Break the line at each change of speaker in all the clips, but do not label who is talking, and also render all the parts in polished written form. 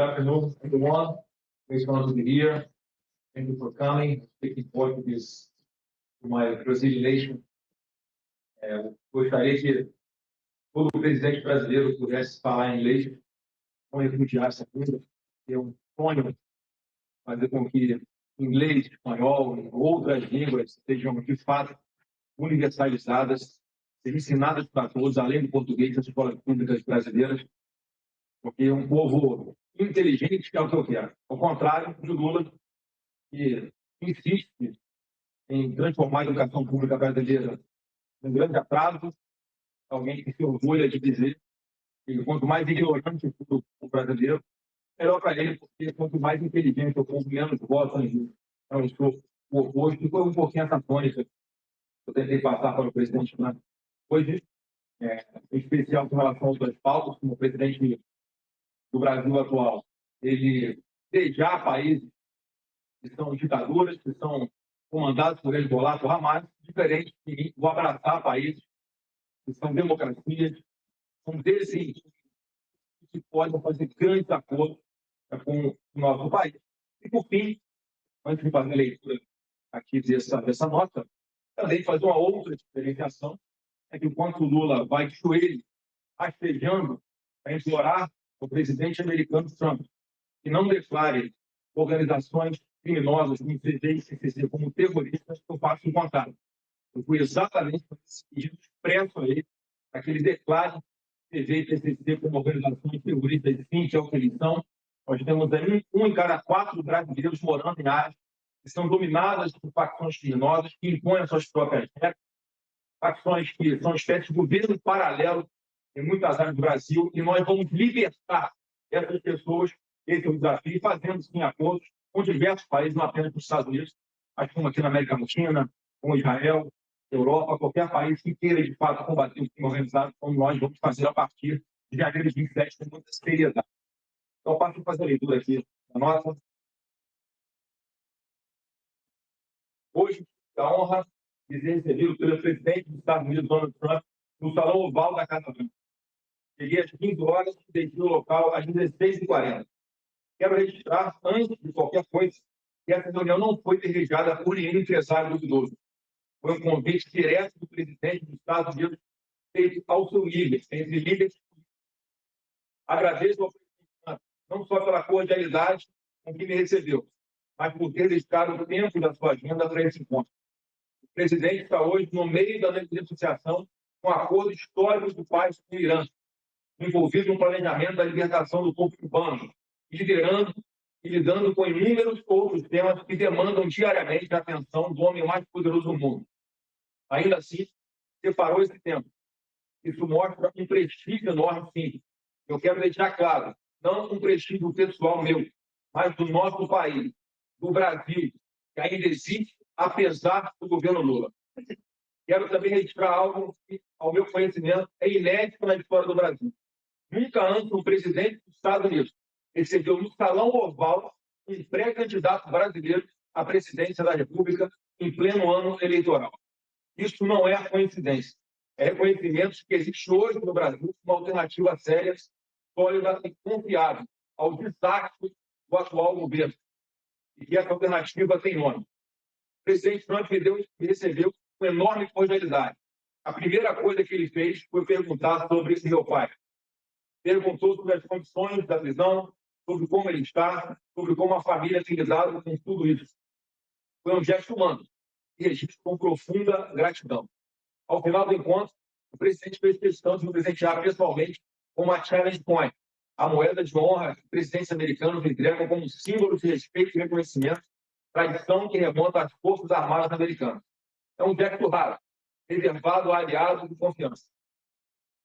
Good afternoon, everyone. It's fun to be here. Thank you for coming. Speaking Portuguese to my Brazilian nation. Gostaria que todo presidente brasileiro pudesse falar inglês, não repudiar essa coisa, que é um sonho fazer com que inglês, espanhol e outras línguas sejam, de fato, universalizadas, sejam ensinadas para todos, além do português, nas escolas públicas brasileiras, porque é um povo inteligente que é o que eu quero. Ao contrário do Lula, que insiste em transformar a educação pública brasileira num grande atraso, alguém que se orgulha de dizer que quanto mais ignorante for o brasileiro, melhor para ele, porque quanto mais inteligente eu for, menos votos eu sou o oposto. E foi um pouquinho essa tônica que eu tentei passar para o presidente hoje, em especial com relação aos dois pautas, como o presidente do Brasil atual, ele deixar países que são ditaduras, que são comandados por Hezbollah, por Hamas, diferente de mim, vou abraçar países que são democracias, são desenvolvidos, que podem fazer grandes acordos com o nosso país. E, por fim, antes de fazer a leitura aqui dessa nota, também fazer uma outra diferenciação, é que enquanto o Lula vai de joelho, rastejando para implorar o presidente americano Trump que não declare organizações criminosas como CG e CCC como terroristas, eu faço o contrário. Eu fui exatamente para esse pedido expresso a ele, para que ele declare CG e CCC como organizações terroristas, sim, que é o que eles são. Nós temos aí um em cada 4 brasileiros morando em áreas que são dominadas por facções criminosas, que impõem as suas próprias regras, facções que são espécies de governo paralelo em muitas áreas do Brasil, e nós vamos libertar essas pessoas, esse é o desafio, fazendo sim acordos com diversos países, não apenas com os Estados Unidos, mas como aqui na América Latina, com Israel, Europa, qualquer país que queira de fato combater o crime organizado, como nós vamos fazer a partir de janeiro de 2027 com muita seriedade. Então, passo para fazer a leitura aqui da nota. Hoje, a honra de ser recebido pelo presidente dos Estados Unidos, Donald Trump, no Salão Oval da Casa Branca. Cheguei às 15 horas e deixei o local às 16h40. Quero registrar, antes de qualquer coisa, que essa reunião não foi desejada por nenhum empresário duvidoso. Foi um convite direto do presidente dos Estados Unidos feito ao seu líder, entre líderes. Agradeço ao presidente não só pela cordialidade com que me recebeu, mas por ter dedicado o tempo da sua agenda para esse encontro. O presidente está hoje no meio da negociação com acordos históricos do país com o Irã, envolvido no planejamento da libertação do povo cubano, liderando e lidando com inúmeros outros temas que demandam diariamente a atenção do homem mais poderoso do mundo. Ainda assim, separou esse tempo. Isso mostra um prestígio enorme, sim. Eu quero deixar claro, não um prestígio pessoal meu, mas do nosso país, do Brasil, que ainda existe, apesar do governo Lula. Quero também registrar algo que, ao meu conhecimento, é inédito na história do Brasil. Nunca antes um presidente dos Estados Unidos recebeu no Salão Oval um pré-candidato brasileiro à presidência da República em pleno ano eleitoral. Isso não é coincidência. É reconhecimento de que existe hoje no Brasil uma alternativa séria, sólida e confiável ao desastre do atual governo. E que essa alternativa tem nome. O presidente Trump me recebeu com enorme cordialidade. A primeira coisa que ele fez foi perguntar sobre meu pai. Perguntou sobre as condições da prisão, sobre como ele está, sobre como a família tem lidado com tudo isso. Foi um gesto humano e registro com profunda gratidão. Ao final do encontro, o presidente fez questão de me presentear pessoalmente com uma challenge coin, a moeda de honra que presidentes americanos entregam como símbolo de respeito e reconhecimento, tradição que remonta às Forças Armadas Americanas. É um gesto raro, reservado a aliados de confiança.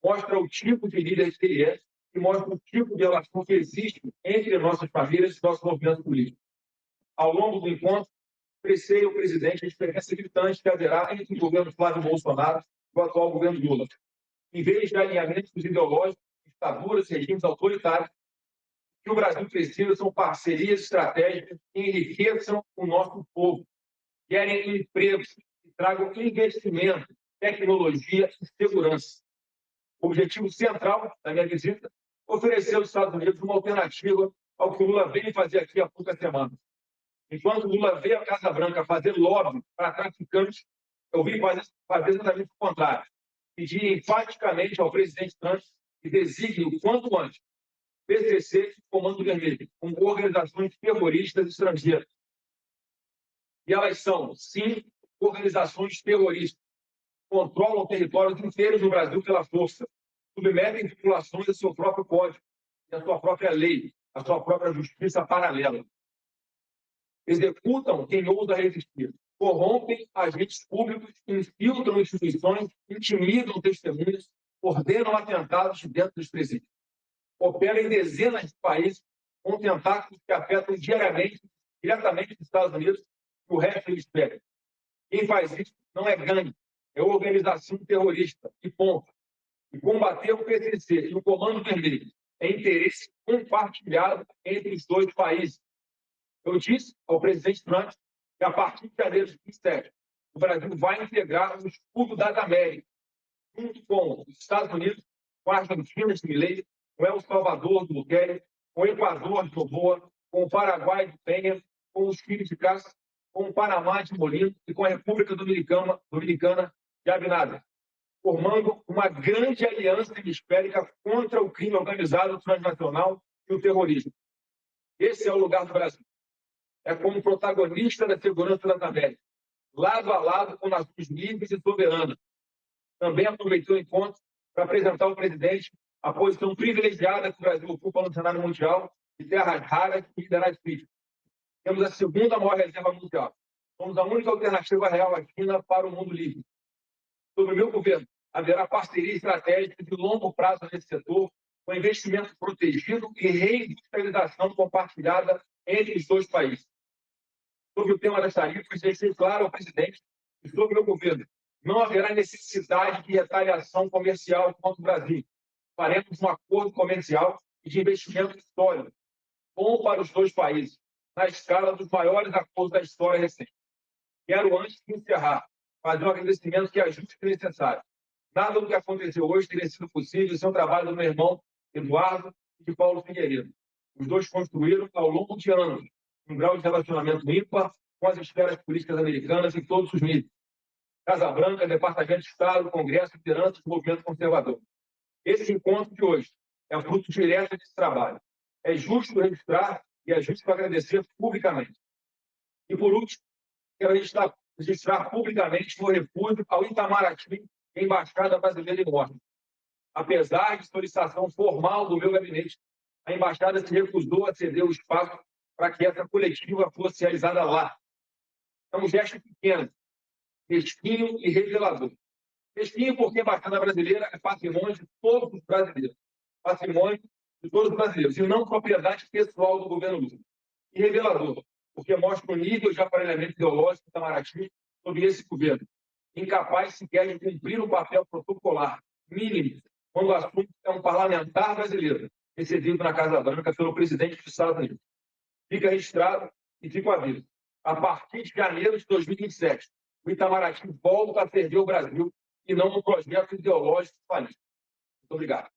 Mostra o tipo de líder que ele é e mostra o tipo de relação que existe entre nossas famílias e nossos movimentos políticos. Ao longo do encontro, expressei ao presidente a diferença gritante que haverá entre o governo Flávio Bolsonaro e o atual governo Lula. Em vez de alinhamentos ideológicos, ditaduras e regimes autoritários, o que o Brasil precisa são parcerias estratégicas que enriqueçam o nosso povo, gerem empregos e tragam investimento, tecnologia e segurança. O objetivo central da minha visita é oferecer aos Estados Unidos uma alternativa ao que o Lula veio fazer aqui há poucas semanas. Enquanto o Lula veio à Casa Branca fazer lobby para traficantes, eu vim fazer exatamente o contrário. Pedir enfaticamente ao presidente Trump que designe o quanto antes PCC e Comando Vermelho como organizações terroristas estrangeiras. E elas são, sim, organizações terroristas. Controlam territórios inteiros do Brasil pela força. Submetem populações ao seu próprio código, à sua própria lei, à sua própria justiça paralela. Executam quem ousa resistir. Corrompem agentes públicos, infiltram instituições, intimidam testemunhas, ordenam atentados dentro dos presídios. Operam em dezenas de países com tentáculos que afetam diretamente os Estados Unidos e o resto do hemisfério. Quem faz isso não é gangue, é organização terrorista, e ponto. E combater o PCC e o Comando Vermelho é interesse compartilhado entre os dois países. Eu disse ao presidente Trump que, a partir de janeiro de 2027, o Brasil vai integrar o escudo das Américas, junto com os Estados Unidos, com a Argentina de Milei, com El Salvador do Bukele, com o Equador de Noboa, com o Paraguai de Penha, com o Chile de Castro, com o Panamá de Molino e com a República Dominicana de Abinader, formando uma grande aliança hemisférica contra o crime organizado transnacional e o terrorismo. Esse é o lugar do Brasil. É como protagonista da segurança das Américas, lado a lado com nações livres e soberanas. Também aproveitou o encontro para apresentar ao presidente a posição privilegiada que o Brasil ocupa no cenário mundial de terras raras e minerais críticos. Temos a segunda maior reserva mundial. Somos a única alternativa real à China para o mundo livre. Sob o meu governo, haverá parceria estratégica de longo prazo nesse setor, com investimento protegido e reindustrialização compartilhada entre os dois países. Sobre o tema das tarifas, deixei claro ao presidente que, sob o meu governo, não haverá necessidade de retaliação comercial contra o Brasil. Faremos um acordo comercial e de investimento histórico, bom para os dois países, na escala dos maiores acordos da história recente. Quero, antes de encerrar, fazer um agradecimento que é justo e necessário. Nada do que aconteceu hoje teria sido possível sem o trabalho do meu irmão Eduardo e de Paulo Figueiredo. Os dois construíram, ao longo de anos, um grau de relacionamento ímpar com as esferas políticas americanas em todos os níveis. Casa Branca, Departamento de Estado, Congresso, liderança do movimento conservador. Esse encontro de hoje é fruto direto desse trabalho. É justo registrar e é justo agradecer publicamente. E, por último, quero registrar publicamente o repúdio ao Itamaraty, Embaixada Brasileira em Washington. Apesar de solicitação formal do meu gabinete, a embaixada se recusou a ceder o espaço para que essa coletiva fosse realizada lá. É um gesto pequeno, mesquinho e revelador. Mesquinho porque a embaixada brasileira é patrimônio de todos os brasileiros. Patrimônio de todos os brasileiros, e não propriedade pessoal do governo Lula. E revelador, porque mostra o nível de aparelhamento ideológico do Itamaraty sobre esse governo, incapaz sequer de cumprir um papel protocolar mínimo quando o assunto é um parlamentar brasileiro recebido na Casa Branca pelo presidente dos Estados Unidos. Fica registrado e fica o aviso. A partir de janeiro de 2027, o Itamaraty volta a servir o Brasil e não um projeto ideológico falista. Muito obrigado.